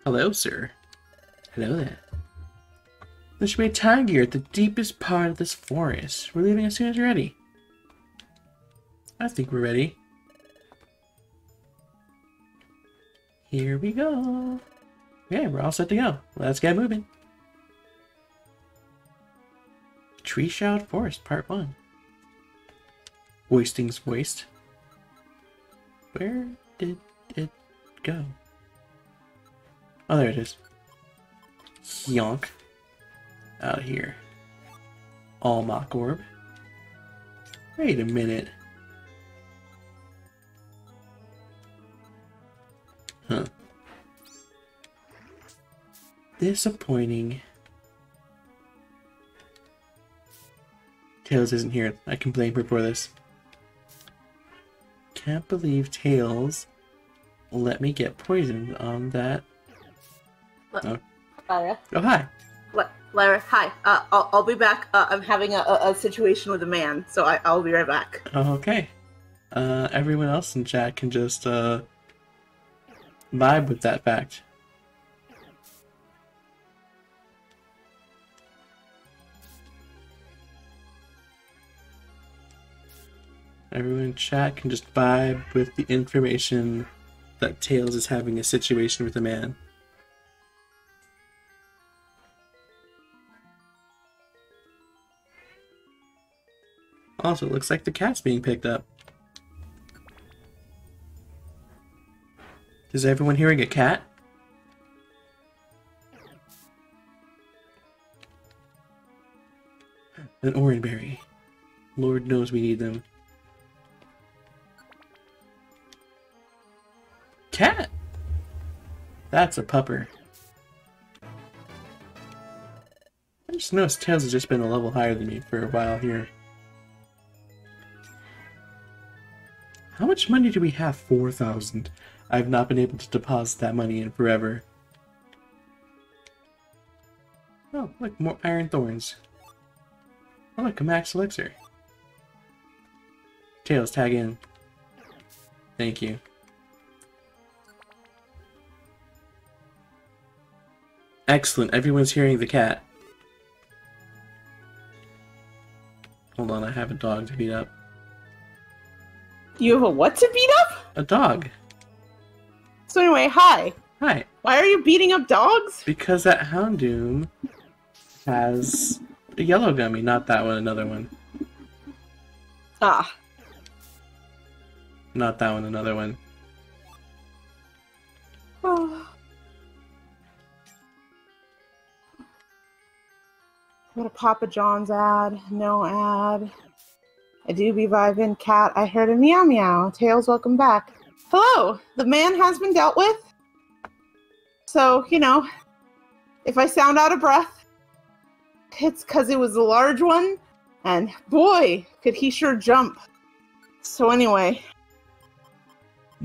Hello, sir. Hello there. There should be a tiger at the deepest part of this forest. We're leaving as soon as you're ready. I think we're ready. Here we go. Okay, we're all set to go. Let's get moving. Treeshroud Forest, Part 1. Wasting's waste. Where did it go? Oh, there it is. Yonk. Out here. All mock orb. Wait a minute. Huh. Disappointing. Tails isn't here. I can blame her for this. Can't believe Tails let me get poisoned on that. Oh. Lyra. Oh, hi. Lyra, hi. I'll be back. I'm having a situation with a man, so I'll be right back. Okay. Everyone else in chat can just vibe with that fact. Everyone in chat can just vibe with the information that Tails is having a situation with a man. Also, it looks like the cat's being picked up. Is everyone hearing a cat? An oranberry. Lord knows we need them. Cat! That's a pupper. I just noticed Tails has just been a level higher than me for a while here. How much money do we have? 4,000. I've not been able to deposit that money in forever. Oh, look, more iron thorns. Oh, look, a max elixir. Tails, tag in. Thank you. Excellent, everyone's hearing the cat. Hold on, I have a dog to beat up. You have a what to beat up? A dog. So anyway, hi. Hi. Why are you beating up dogs? Because that Houndoom has a yellow gummy, not that one, another one. Ah. Not that one, another one. Oh. What a Papa John's ad. No ad. I do be vibing. Cat, I heard a meow meow. Tails, welcome back. Hello! The man has been dealt with. So, you know, if I sound out of breath, it's because it was a large one. And boy, could he sure jump. So anyway.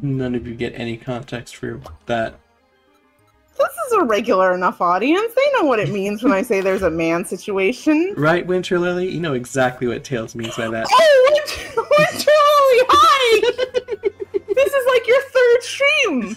None of you get any context for that. This is a regular enough audience. They know what it means when I say there's a man situation. Right, Winter Lily? You know exactly what Tails means by that. Oh, Winter Lily, hi! This is like your third stream.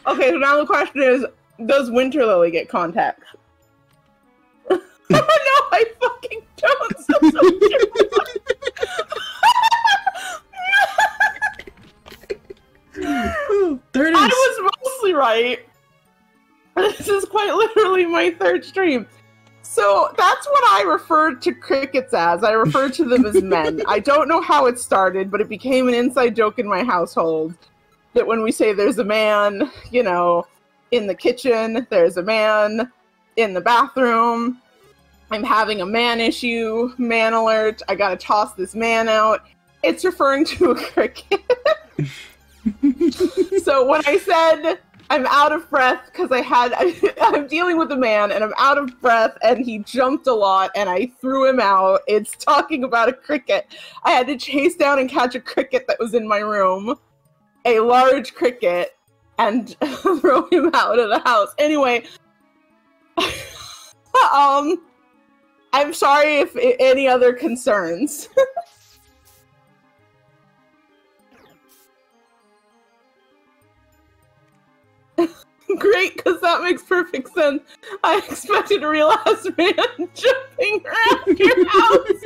Okay, so now the question is, does Winter Lily get contact? Oh no, I fucking don't. So There it is. I was mostly right. This is quite literally my third stream. So that's what I referred to crickets as. I referred to them as men. I don't know how it started, but it became an inside joke in my household that when we say there's a man, you know, in the kitchen, there's a man in the bathroom, I'm having a man issue, man alert, I gotta toss this man out. It's referring to a cricket. So when I said I'm out of breath because I'm dealing with a man and I'm out of breath and he jumped a lot and I threw him out, it's talking about a cricket. I had to chase down and catch a cricket that was in my room, a large cricket, and throw him out of the house. Anyway, I'm sorry if any other concerns. Great, because that makes perfect sense. I expected a real ass man jumping around your house.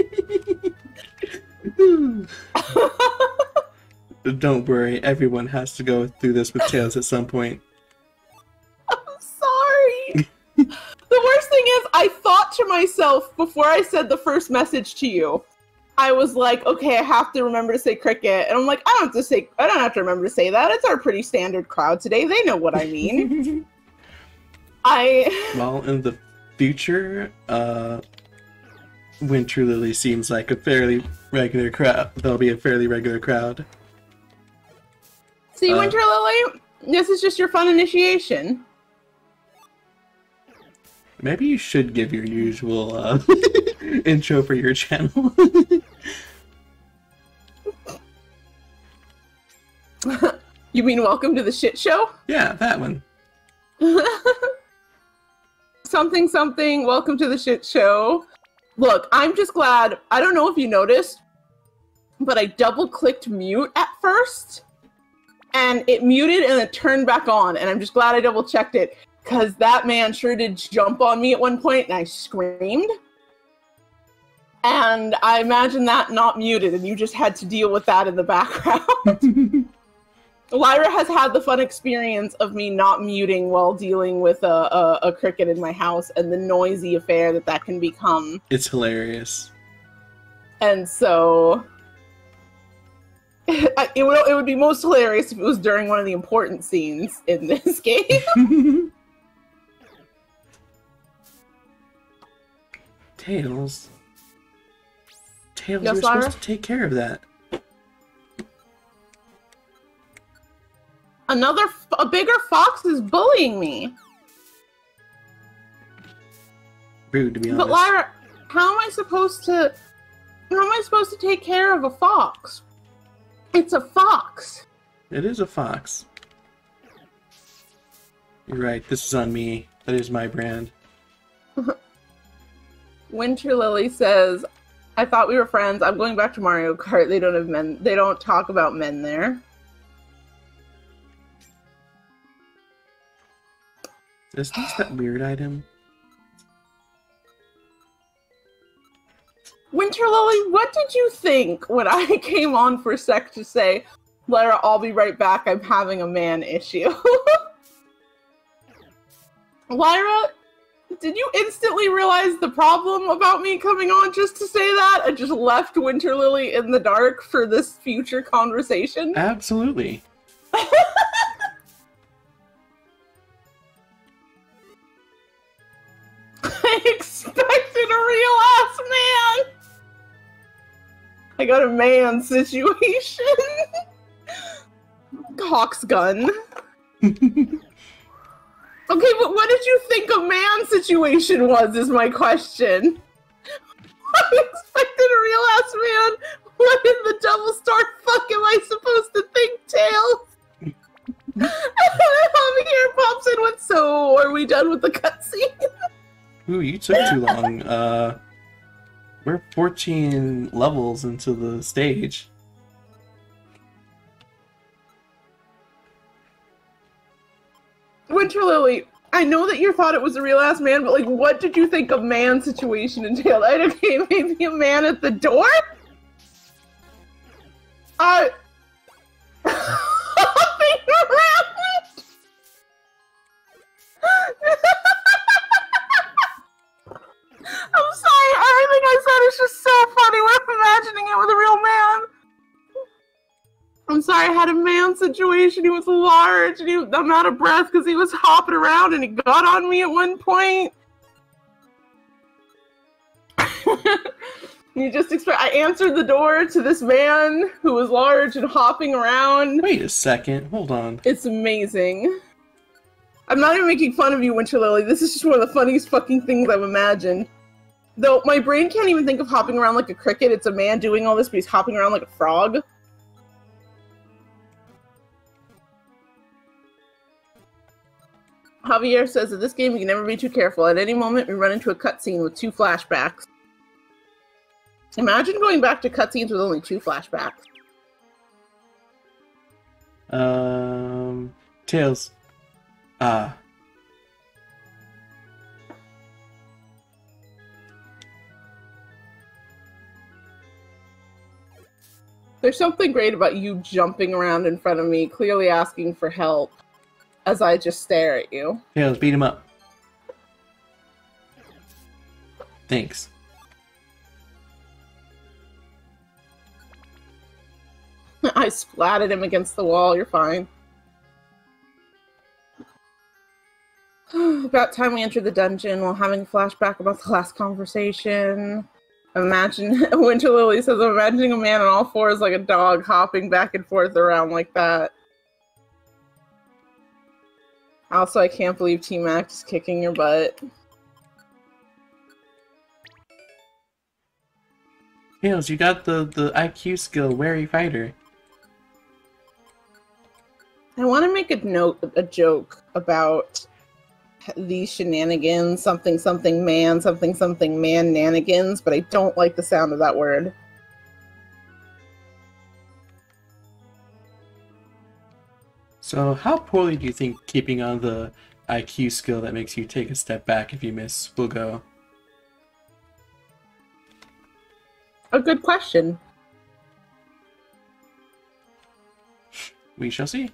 Don't worry, everyone has to go through this with Tails at some point. I'm sorry. The worst thing is, I thought to myself before I said the first message to you, I was like, okay, I have to remember to say cricket. And I'm like, I don't have to remember to say that. It's our pretty standard crowd today. They know what I mean. Well, in the future, Winter Lily seems like a fairly regular crowd. There'll be a fairly regular crowd. See, Winter Lily, this is just your fun initiation. Maybe you should give your usual intro for your channel. You mean welcome to the shit show? Yeah, that one. Something, something, welcome to the shit show. Look, I'm just glad, I don't know if you noticed, but I double-clicked mute at first, and it muted and it turned back on, and I'm just glad I double-checked it, because that man sure did jump on me at one point, and I screamed. And I imagine that not muted, and you just had to deal with that in the background. Lyra has had the fun experience of me not muting while dealing with a cricket in my house, and the noisy affair that can become. It's hilarious. And so... it would be most hilarious if it was during one of the important scenes in this game. Tails. Tails, Yes, you're Lyra? supposed to take care of that. A bigger fox is bullying me. Rude, to be honest. But Lyra, how am I supposed to take care of a fox? It's a fox. It is a fox. You're right, this is on me. That is my brand. Winter Lily says, I thought we were friends. I'm going back to Mario Kart. They don't have men. They don't talk about men there. Is this that weird item? Winter Lily, what did you think when I came on for a sec to say, Lara, I'll be right back, I'm having a man issue? Lyra, did you instantly realize the problem about me coming on just to say that and just left Winter Lily in the dark for this future conversation? Absolutely. I expected a real-ass man! I got a man situation. Hawk's gun. Okay, but what did you think a man situation was, is my question. I expected a real-ass man. What in the double star fuck am I supposed to think, Tails? And then Javier pops in with, so are we done with the cutscene? Ooh, you took too long. We're 14 levels into the stage. Winter Lily, I know that you thought it was a real-ass man, but, like, what did you think a man situation entailed? Okay, maybe a man at the door? Hopping around! I'm sorry, everything I said is just so funny when I'm imagining it with a real man. I'm sorry, I had a man situation. He was large, and I'm out of breath because he was hopping around, and he got on me at one point. You just expect. I answered the door to this man who was large and hopping around. Wait a second, hold on. It's amazing. I'm not even making fun of you, Winter Lily. This is just one of the funniest fucking things I've imagined. Though my brain can't even think of hopping around like a cricket. It's a man doing all this, but he's hopping around like a frog. Javier says that this game we can never be too careful. At any moment, we run into a cutscene with 2 flashbacks. Imagine going back to cutscenes with only 2 flashbacks. Tails. Ah. There's something great about you jumping around in front of me, clearly asking for help, as I just stare at you. Tails, beat him up. Thanks. I splatted him against the wall, you're fine. About time we entered the dungeon while having a flashback about the last conversation. Imagine, Winter Lily says, I'm imagining a man on all fours like a dog hopping back and forth around like that. Also, I can't believe T-Mac is kicking your butt. Tails, you got the IQ skill, Wary Fighter. I want to make a joke about these shenanigans, something something man nanigans, but I don't like the sound of that word. So how poorly do you think keeping on the IQ skill that makes you take a step back if you miss will go? A good question. We shall see.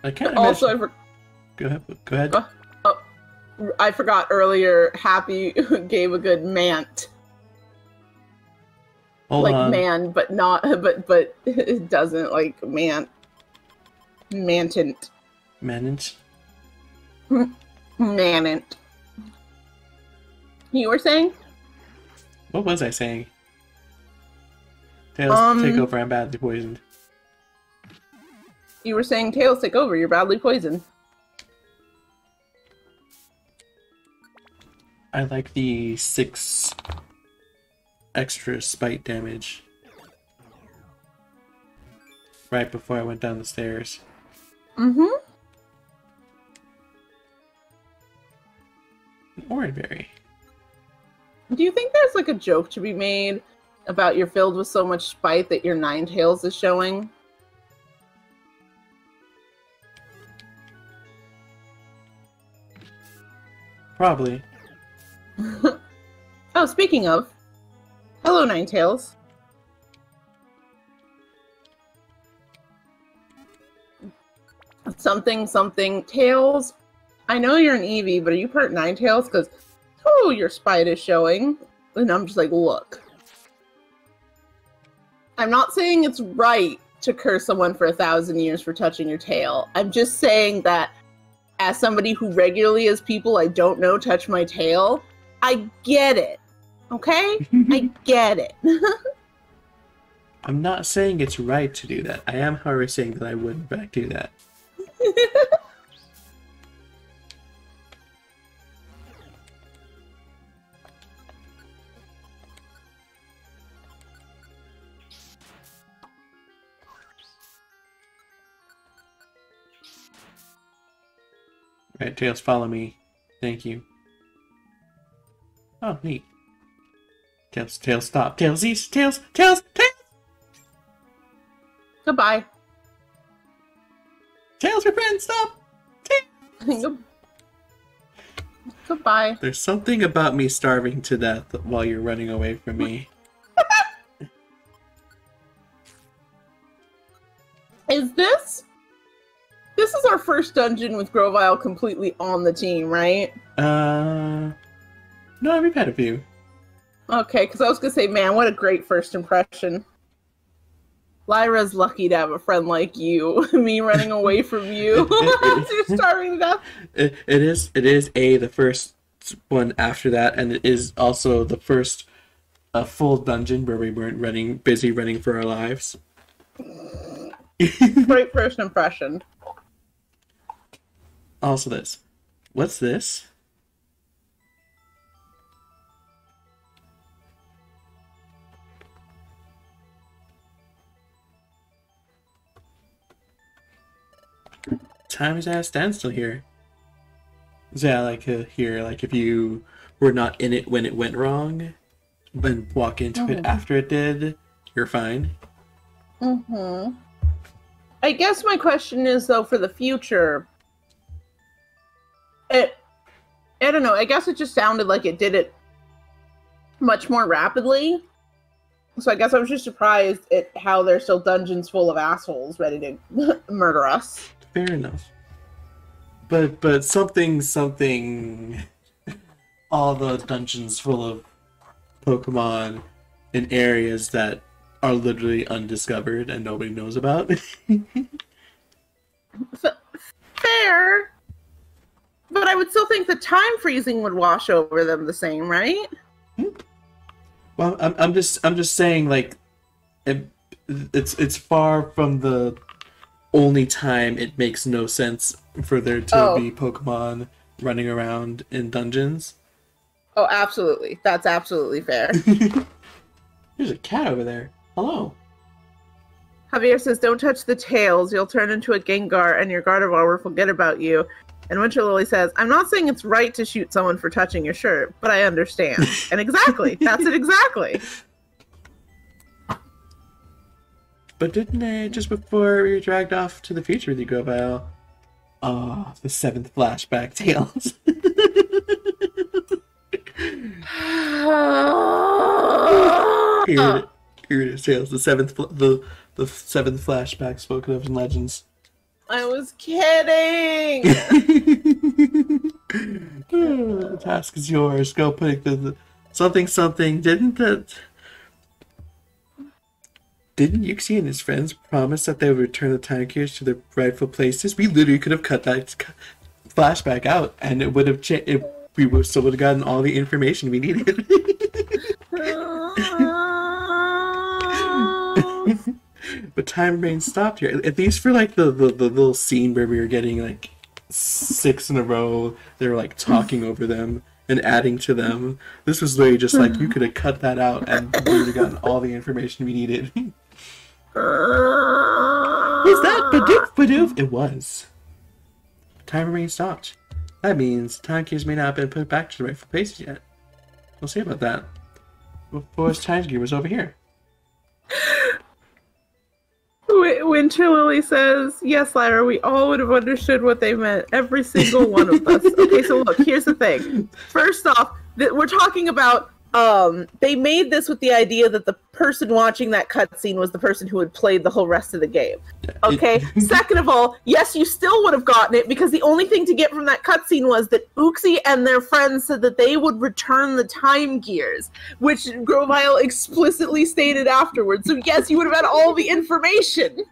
I can't Also, imagine... Go ahead. I forgot earlier, Happy gave a good mant. Hold like on. Man, but not, but it doesn't like mantant. Manant. Manant. You were saying? What was I saying? Tails, take over. I'm badly poisoned. You were saying, Tails, take over. You're badly poisoned. I like the 6 extra spite damage right before I went down the stairs. Mm-hmm. An orange berry. Do you think there's like a joke to be made about you're filled with so much spite that your Ninetales is showing? Probably. Oh, speaking of, hello Ninetales. Something Tails. I know you're an Eevee, but are you part Ninetales? Because your spite is showing. And I'm just like, look. I'm not saying it's right to curse someone for 1,000 years for touching your tail. I'm just saying that as somebody who regularly has people I don't know touch my tail, I get it. Okay? I get it. I'm not saying it's right to do that. I am, however, saying that I would in fact do that. Right, Tails, follow me. Thank you. Oh, neat. Tails, stop. Tails, Tails! Goodbye. Tails, your friend, stop! Tails! Goodbye. There's something about me starving to death while you're running away from me. Is this? This is our first dungeon with Grovyle completely on the team, right? No, we've had a few. Okay, because I was going to say, man, what a great first impression. Lyra's lucky to have a friend like you. Me running away from you. You're starving to death. It is the first one after that, and it is also the first full dungeon where we weren't busy running for our lives. Great first impression. Also this. What's this? Time is at a standstill here. So yeah, like here, like if you were not in it when it went wrong, and walk into it after it did, you're fine. Mm-hmm. I guess my question is, though, for the future, I don't know, I guess it just sounded like it did it much more rapidly. So I guess I was just surprised at how there's still dungeons full of assholes ready to murder us. Fair enough. But something, all the dungeons full of Pokemon in areas that are literally undiscovered and nobody knows about. Fair. But I would still think the time freezing would wash over them the same, right? Well, I'm just saying, like, it's far from the only time it makes no sense for there to be Pokemon running around in dungeons. Oh, absolutely. That's absolutely fair. There's a cat over there. Hello. Javier says, don't touch the tails. You'll turn into a Gengar and your Gardevoir will forget about you. And Winter Lily says, I'm not saying it's right to shoot someone for touching your shirt, but I understand. And exactly. That's it exactly. But didn't they, just before we were dragged off to the future with you, Grovyle? Oh, the 7th flashback Tails. Here it is, Tails. The 7th flashback spoken of in Legends. I was kidding! The task is yours. Go put the something. Didn't Yuxi and his friends promise that they would return the time gears to their rightful places? We literally could have cut that flashback out, and it would have we still would have gotten all the information we needed. But time remains stopped here. At least for like the little scene where we were getting like 6 in a row, they were like talking over them and adding to them. This was literally just like you could have cut that out and we would have gotten all the information we needed. Was that Bidoof? It was. Time remains stopped. That means time gears may not have been put back to the rightful places yet. We'll see about that. Before time gear was over here. Winter Lily says, yes, Lyra, we all would have understood what they meant. Every single one of us. Okay, so look, here's the thing. First off, we're talking about, they made this with the idea that the person watching that cutscene was the person who had played the whole rest of the game. Okay? Second of all, yes, you still would have gotten it because the only thing to get from that cutscene was that Uxie and their friends said that they would return the time gears, which Grovyle explicitly stated afterwards. So yes, you would have had all the information.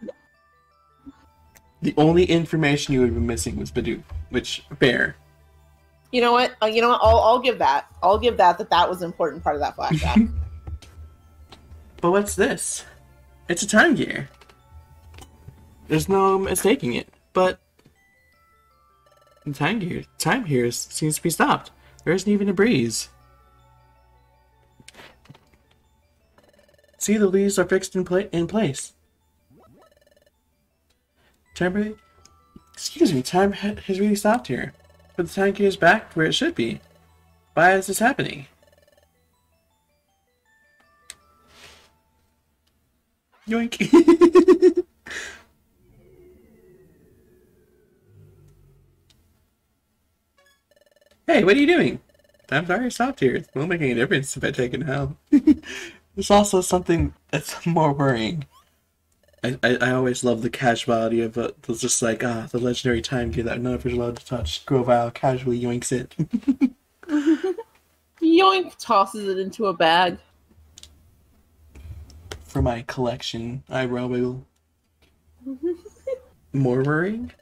The only information you would have been missing was Bidoof, which, fair. You know what? I'll give that. I'll give that was an important part of that flashback. But what's this? It's a time gear. There's no mistaking it. But the time here seems to be stopped. There isn't even a breeze. See, the leaves are fixed in place. Time has really stopped here. But the time gear is back where it should be. Why is this happening? Yoink. Hey, what are you doing? Time's already stopped here. It won't make any difference if I take it now. There's also something that's more worrying. I always love the casuality of it. It's just like, the legendary time gear that none of us are allowed to touch. Grovyle casually yoinks it. Yoink tosses it into a bag. For my collection, I will. More worrying?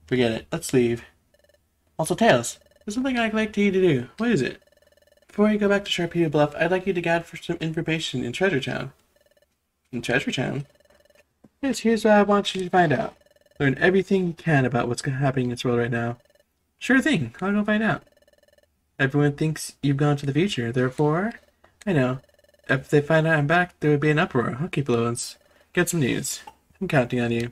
Forget it. Let's leave. Also, Tails, there's something I'd like you to do. What is it? Before you go back to Sharpedo Bluff, I'd like you to gather for some information in Treasure Town. In Treasure Town? Yes, here's what I want you to find out. Learn everything you can about what's happening in this world right now. Sure thing, I'll go find out. Everyone thinks you've gone to the future, therefore, I know. If they find out I'm back, there would be an uproar. I'll keep low and get some news. I'm counting on you.